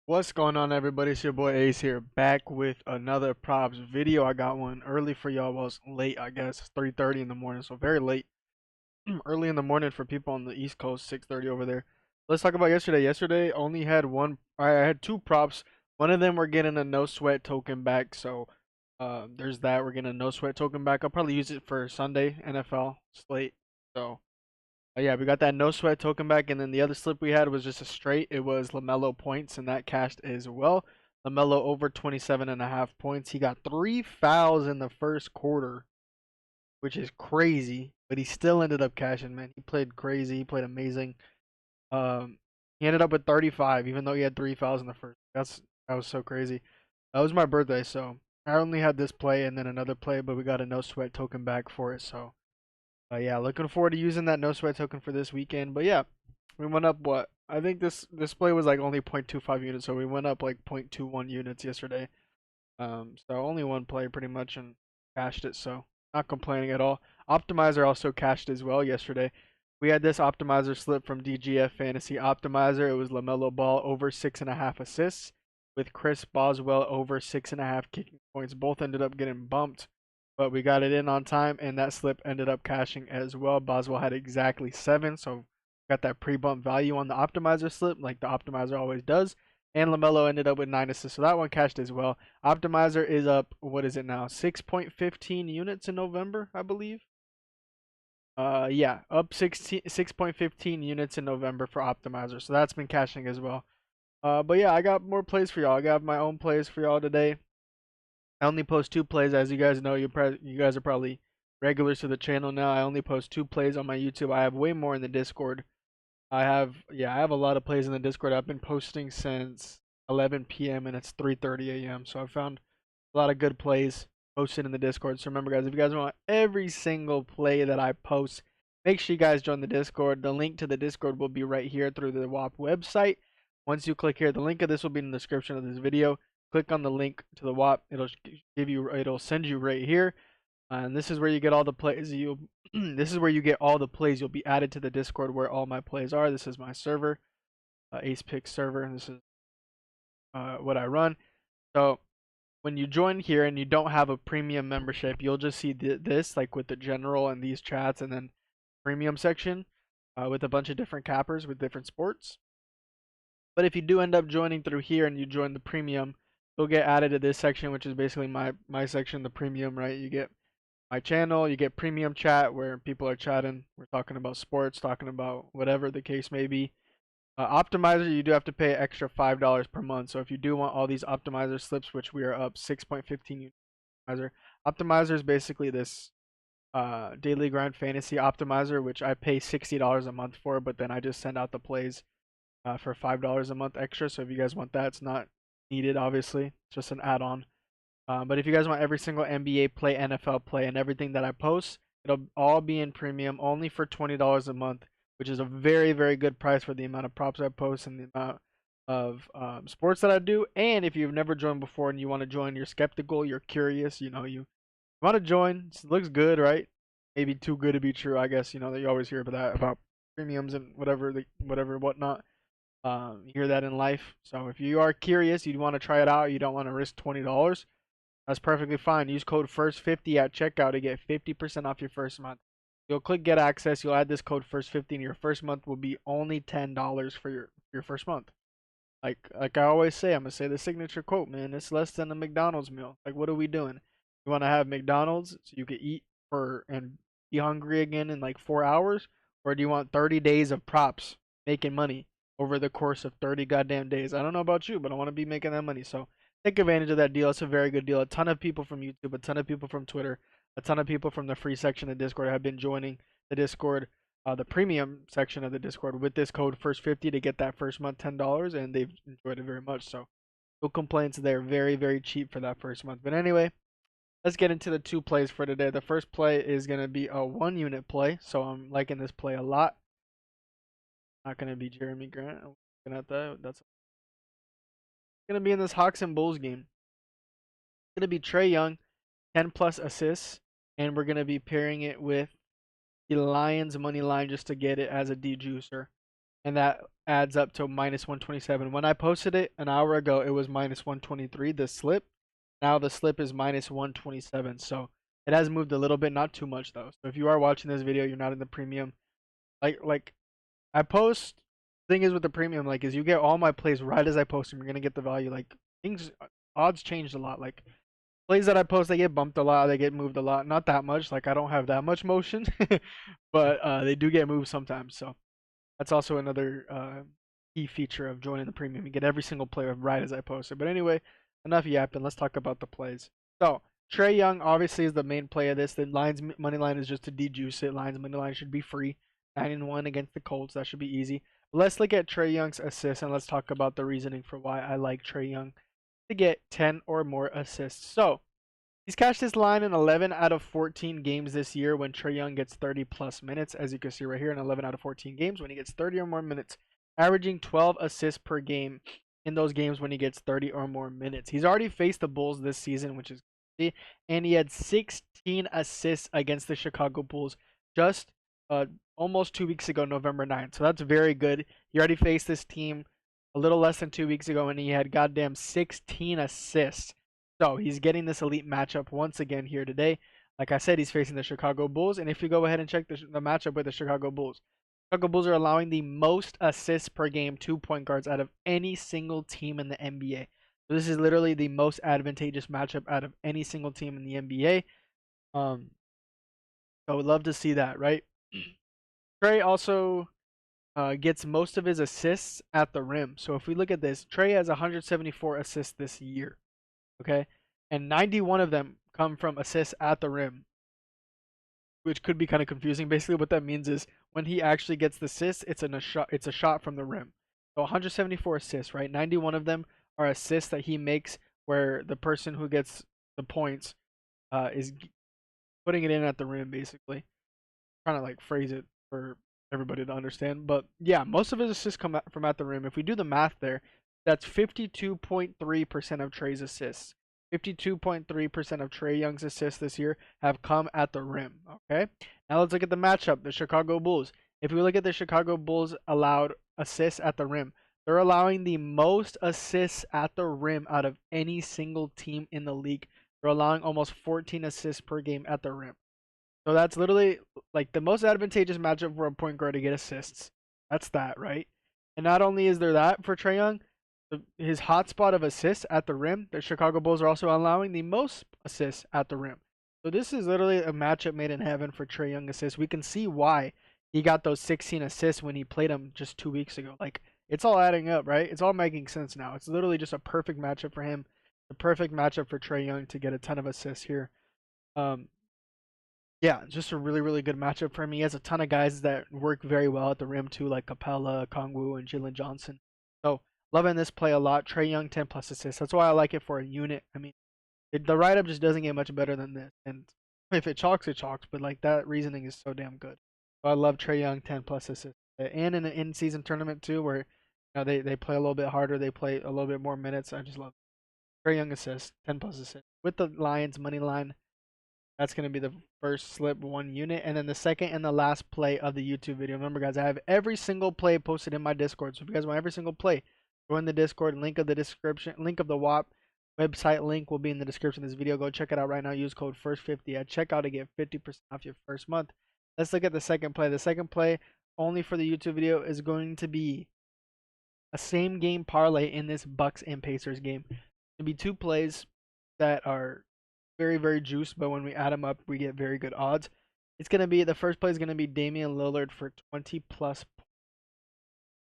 What's going on, everybody? It's your boy Ace here, back with another props video. I got one early for y'all. Well, it's late, I guess. It's 3:30 in the morning, so very late. Early in the morning for people on the East Coast, 6:30 over there. Let's talk about yesterday. Yesterday only had one. I had two props. One of them we're getting a no sweat token back, so there's that. We're getting a no sweat token back. I'll probably use it for Sunday NFL slate. So yeah, we got that no sweat token back, and then the other slip we had was just a straight. It was LaMelo points, and that cashed as well. LaMelo over 27.5 points. He got three fouls in the first quarter, which is crazy, but he still ended up cashing, man. He played crazy. He played amazing. Um, he ended up with 35, even though he had three fouls in the first. That was so crazy. That was my birthday, so I only had this play and then another play, but we got a no sweat token back for it, so. Yeah, looking forward to using that no sweat token for this weekend. But yeah, we went up what? I think this play was like only 0.25 units, so we went up like 0.21 units yesterday. So only one play pretty much and cashed it, so not complaining at all. Optimizer also cashed as well yesterday. We had this optimizer slip from DGF Fantasy Optimizer. It was LaMelo Ball over 6.5 assists with Chris Boswell over 6.5 kicking points. Both ended up getting bumped, but we got it in on time, and that slip ended up cashing as well. Boswell had exactly 7, so got that pre-bump value on the optimizer slip, like the optimizer always does. And LaMelo ended up with 9 assists, so that one cashed as well. Optimizer is up, what is it now? 6.15 units in November, I believe. Yeah, up 6.15 units in November for Optimizer, so that's been cashing as well. But yeah, I got more plays for y'all. I got my own plays for y'all today. I only post two plays, as you guys know. You guys are probably regulars to the channel now. I only post two plays on my YouTube. I have way more in the Discord. I have a lot of plays in the Discord. I've been posting since 11 p.m. and it's 3:30 a.m. So I found a lot of good plays posted in the Discord. So remember, guys, if you guys want every single play that I post, make sure you guys join the Discord. The link to the Discord will be right here through the WAP website. Once you click here, the link of this will be in the description of this video. Click on the link to the WAP. It'll send you right here. And this is where you get all the plays. This is where you get all the plays. You'll be added to the Discord where all my plays are. This is my server, Ace Pick server, and this is what I run. So when you join here and you don't have a premium membership, you'll just see this like with the general and these chats, and then premium section with a bunch of different cappers with different sports. But if you do end up joining through here and you join the premium, you'll get added to this section, which is basically my section, the premium, right? You get my channel, you get premium chat where people are chatting. We're talking about sports, talking about whatever the case may be. Optimizer, you do have to pay extra $5 per month. So if you do want all these optimizer slips, which we are up 6.15 optimizer. Optimizer is basically this daily grind fantasy optimizer, which I pay $60 a month for, but then I just send out the plays for $5 a month extra. So if you guys want that, it's not needed, obviously. It's just an add-on. But if you guys want every single NBA play, NFL play, and everything that I post, it'll all be in premium only for $20 a month, which is a very, very good price for the amount of props I post and the amount of sports that I do. And if you've never joined before and you want to join, you're skeptical, you're curious, you want to join, it looks good, right? Maybe too good to be true, I guess. That you always hear about that about premiums and whatever whatnot. You hear that in life. So if you are curious, you want to try it out, you don't want to risk $20. That's perfectly fine. Use code FIRST50 at checkout to get 50% off your first month. You'll click get access. You'll add this code FIRST50 and your first month will be only $10 for your first month. Like I always say, I'm gonna say the signature quote, man. It's less than a McDonald's meal. Like, what are we doing? You want to have McDonald's so you can eat for and be hungry again in like 4 hours, or do you want 30 days of props making money over the course of 30 goddamn days? I don't know about you, but I want to be making that money. So take advantage of that deal. It's a very good deal. A ton of people from YouTube, a ton of people from Twitter, a ton of people from the free section of Discord have been joining the Discord, the premium section of the Discord with this code FIRST50 to get that first month $10, and they've enjoyed it very much. So no complaints there. Very, very cheap for that first month. But anyway, let's get into the two plays for today. The first play is going to be a 1 unit play, so I'm liking this play a lot. Not going to be Jeremy Grant. I'm looking at that. That's going to be in this Hawks and Bulls game. It's going to be Trae Young, 10 plus assists, and we're going to be pairing it with the Lions money line just to get it as a dejuicer. and that adds up to minus 127. When I posted it an hour ago, it was minus 123, the slip. Now the slip is minus 127, so it has moved a little bit, not too much though. So if you are watching this video, you're not in the premium, like I post. Thing is with the premium, like, is you get all my plays right as I post them. You're gonna get the value. Like things, odds changed a lot. Like plays that I post, they get bumped a lot, they get moved a lot. Not that much. Like I don't have that much motion, but they do get moved sometimes. So that's also another key feature of joining the premium. You get every single player right as I post it. But anyway, enough yapping. Let's talk about the plays. So Trae Young obviously is the main play of this. The Lions money line is just to dejuice it. Lions money line should be free. 9-1 against the Colts. That should be easy. But let's look at Trae Young's assists and let's talk about the reasoning for why I like Trae Young to get 10 or more assists. So he's cashed his line in 11 out of 14 games this year when Trae Young gets 30 plus minutes, as you can see right here in 11 out of 14 games when he gets 30 or more minutes, averaging 12 assists per game in those games when he gets 30 or more minutes. He's already faced the Bulls this season, which is crazy, and he had 16 assists against the Chicago Bulls just almost 2 weeks ago, November 9th. So that's very good. He already faced this team a little less than 2 weeks ago, and he had goddamn 16 assists. So he's getting this elite matchup once again here today. Like I said, he's facing the Chicago Bulls. And if you go ahead and check the matchup with the Chicago Bulls are allowing the most assists per game to point guards out of any single team in the NBA. So this is literally the most advantageous matchup out of any single team in the NBA. I would love to see that, right? Trae also gets most of his assists at the rim. So if we look at this, Trae has 174 assists this year. Okay, and 91 of them come from assists at the rim, which could be kind of confusing. Basically, what that means is when he actually gets the assist, it's a shot from the rim. So 174 assists, right? 91 of them are assists that he makes, where the person who gets the points is putting it in at the rim, basically. Trying to like phrase it for everybody to understand, but yeah, most of his assists come from at the rim. If we do the math there, that's 52.3% of Trae's assists. 52.3% of Trae Young's assists this year have come at the rim. Okay, now let's look at the matchup, the Chicago Bulls. If we look at the Chicago Bulls allowed assists at the rim, they're allowing the most assists at the rim out of any single team in the league. They're allowing almost 14 assists per game at the rim. So that's literally like the most advantageous matchup for a point guard to get assists. That's that, right? And not only is there that for Trae Young, his hotspot of assists at the rim, the Chicago Bulls are also allowing the most assists at the rim. So this is literally a matchup made in heaven for Trae Young assists. We can see why he got those 16 assists when he played him just 2 weeks ago. Like, it's all adding up, right? It's all making sense now. It's literally just a perfect matchup for him. The perfect matchup for Trae Young to get a ton of assists here. Yeah, just a really, really good matchup for him. He has a ton of guys that work very well at the rim too, like Capella, Kongwu, and Jalen Johnson. So loving this play a lot. Trae Young 10 plus assists. That's why I like it for a unit. I mean, the write up just doesn't get much better than this. And if it chalks, it chalks. But like that reasoning is so damn good. So I love Trae Young 10 plus assists. And in an in season tournament too, where they play a little bit harder, they play a little bit more minutes. I just love Trae Young assists, 10 plus assists with the Lions money line. That's going to be the first slip one unit. And then the second and the last play of the YouTube video. Remember, guys, I have every single play posted in my Discord. So if you guys want every single play, join the Discord. Link of the description. Link of the WAP website link will be in the description of this video. Go check it out right now. Use code FIRST50 at checkout to get 50% off your first month. Let's look at the second play. The second play, only for the YouTube video, is going to be a same game parlay in this Bucks and Pacers game. It's going to be two plays that are very, very juiced, but when we add them up, we get very good odds. It's going to be, the first play is going to be Damian Lillard for 20 plus points.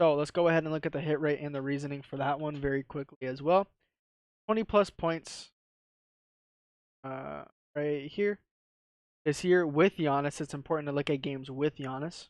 So let's go ahead and look at the hit rate and the reasoning for that one very quickly as well. 20 plus points right here. This year with Giannis, it's important to look at games with Giannis.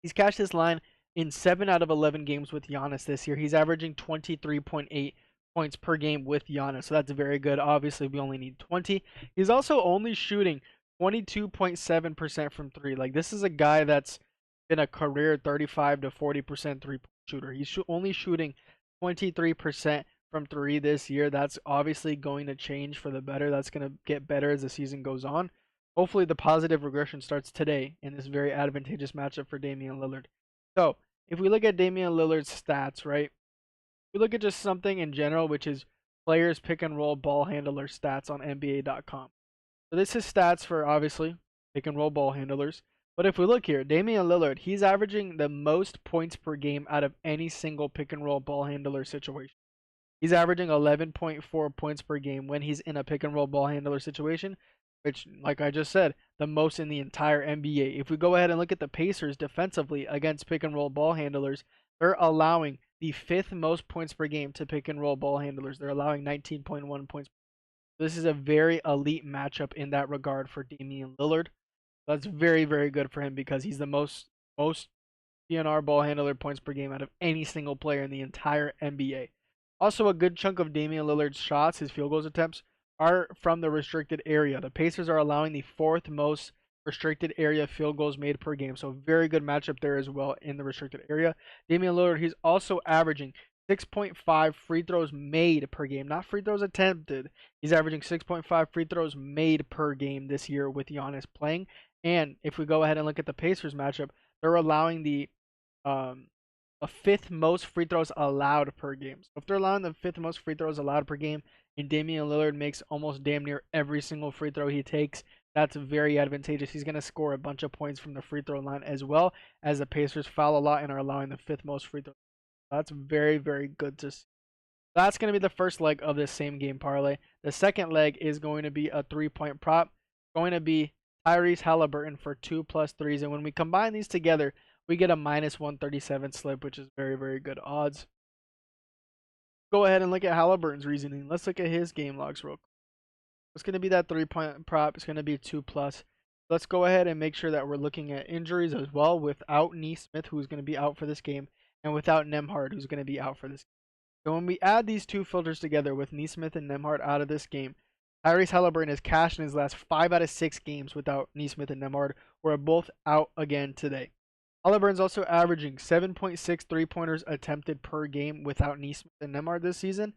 He's cashed his line in 7 out of 11 games with Giannis this year. He's averaging 23.8 points per game with Giannis, so that's very good. Obviously, we only need 20. He's also only shooting 22.7% from three. Like, this is a guy that's been a career 35 to 40% three-point shooter. He's only shooting 23% from three this year. That's obviously going to change for the better. That's going to get better as the season goes on. Hopefully, the positive regression starts today in this very advantageous matchup for Damian Lillard. So, if we look at Damian Lillard's stats, right? We look at just something in general, which is players pick and roll ball handler stats on NBA.com. So this is stats for obviously pick and roll ball handlers. But if we look here, Damian Lillard, he's averaging the most points per game out of any single pick and roll ball handler situation. He's averaging 11.4 points per game when he's in a pick and roll ball handler situation, which, like I just said, the most in the entire NBA. If we go ahead and look at the Pacers defensively against pick and roll ball handlers, they're allowing the fifth most points per game to pick and roll ball handlers. They're allowing 19.1 points. This is a very elite matchup in that regard for Damian Lillard. That's very, very good for him because he's the most PNR ball handler points per game out of any single player in the entire NBA. Also, a good chunk of Damian Lillard's shots, his field goals attempts, are from the restricted area. The Pacers are allowing the fourth most restricted area field goals made per game. So very good matchup there as well in the restricted area. Damian Lillard, he's also averaging 6.5 free throws made per game, not free throws attempted. He's averaging 6.5 free throws made per game this year with Giannis playing. And if we go ahead and look at the Pacers matchup, they're allowing the um, a fifth most free throws allowed per game. So if they're allowing the fifth most free throws allowed per game, and Damian Lillard makes almost damn near every single free throw he takes, that's very advantageous. He's going to score a bunch of points from the free throw line as well as the Pacers foul a lot and are allowing the fifth most free throws. That's very, very good to see. That's going to be the first leg of this same game parlay. The second leg is going to be a 3-point prop. Going to be Tyrese Halliburton for 2+ threes. And when we combine these together, we get a -137 slip, which is very, very good odds. Go ahead and look at Halliburton's reasoning. Let's look at his game logs real quick. It's going to be that 3-point prop. It's going to be 2+. Let's go ahead and make sure that we're looking at injuries as well without Nesmith, who's going to be out for this game, and without Nembhard, who's going to be out for this game. So when we add these two filters together with Nesmith and Nembhard out of this game, Tyrese Halliburton has cashed in his last 5 out of 6 games without Nesmith and Nembhard, who are both out again today. Halliburton's also averaging 7.6 3-pointers attempted per game without Nesmith and Nembhard this season.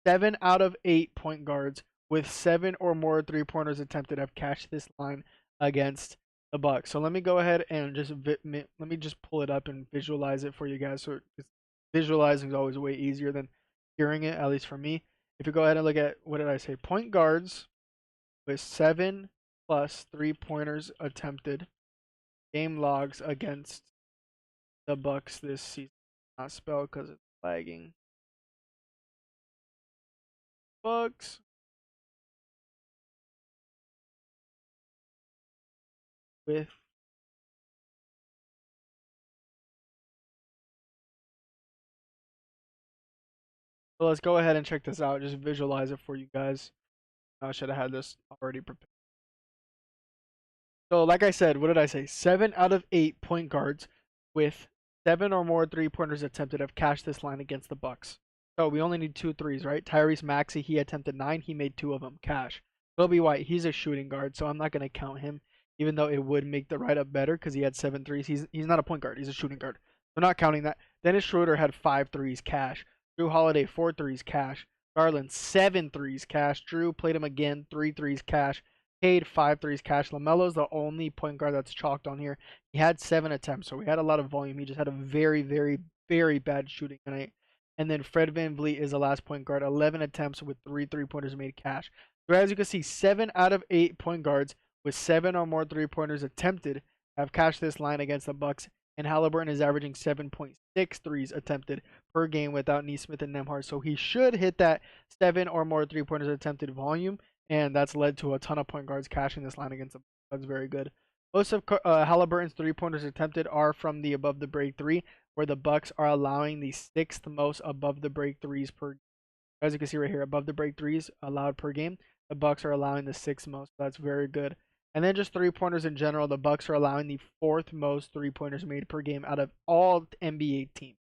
7 out of 8 point guards with 7 or more 3-pointers attempted have cashed this line against the Bucks. So let me go ahead and let me just pull it up and visualize it for you guys. So visualizing is always way easier than hearing it, at least for me. If you go ahead and look at, what did I say? Point guards with 7+ 3-pointers attempted, game logs against the Bucks this season. Not spell because it's lagging. Bucks with so let's go ahead and check this out. Just visualize it for you guys. I should have had this already prepared. So, like I said, what did I say? 7 out of 8 point guards with 7 or more 3-pointers attempted have cashed this line against the Bucks. So we only need 2 threes, right? Tyrese Maxey, he attempted 9, he made 2 of them cash. Kobe White, he's a shooting guard, so I'm not gonna count him, even though it would make the write up better because he had 7 threes. He's not a point guard, he's a shooting guard. So not counting that. Dennis Schroeder had 5 threes cash. Drew Holiday 4 threes cash. Garland 7 threes cash. Drew played him again, 3 threes cash. Cade 5 threes cash. LaMelo's the only point guard that's chalked on here. He had 7 attempts, so we had a lot of volume. He just had a very, very, very bad shooting tonight. And then Fred VanVleet is the last point guard. 11 attempts with 3 3-pointers made cash. So as you can see, 7 out of 8 point guards with 7 or more 3-pointers attempted have cashed this line against the Bucks. And Halliburton is averaging 7.6 threes attempted per game without Nesmith and Nembhard. So he should hit that 7 or more 3-pointers attempted volume. And that's led to a ton of point guards cashing this line against them. That's very good. Most of Halliburton's 3-pointers attempted are from the above the break 3, where the Bucks are allowing the 6th most above the break 3s per game. As you can see right here, above the break 3s allowed per game, the Bucks are allowing the 6th most. That's very good. And then just 3-pointers in general, the Bucks are allowing the 4th most 3-pointers made per game out of all NBA teams.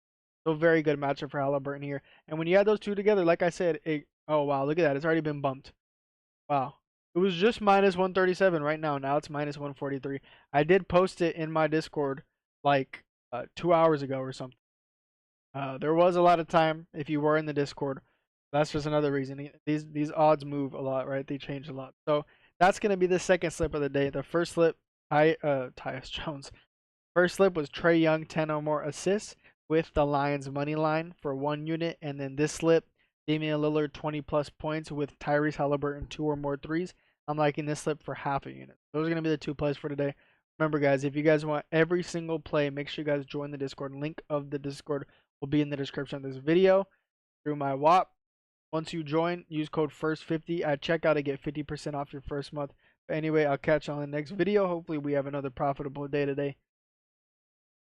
So very good matchup for Halliburton here. And when you add those two together, like I said, oh wow, look at that. It's already been bumped. Wow. It was just -137 right now. Now it's -143. I did post it in my Discord like 2 hours ago or something. There was a lot of time if you were in the Discord. That's just another reason. These odds move a lot, right? They change a lot. So that's gonna be the second slip of the day. The first slip, Tyus Jones. First slip was Trae Young 10 or more assists with the Lions money line for 1 unit, and then this slip Damian Lillard 20 plus points with Tyrese Halliburton 2 or more threes. I'm liking this slip for half a unit. Those are gonna be the 2 plays for today. Remember, guys, if you guys want every single play, make sure you guys join the Discord. Link of the Discord will be in the description of this video through my WAP. Once you join, use code FIRST50 at checkout to get 50% off your first month. But anyway, I'll catch you on the next video. Hopefully, we have another profitable day today.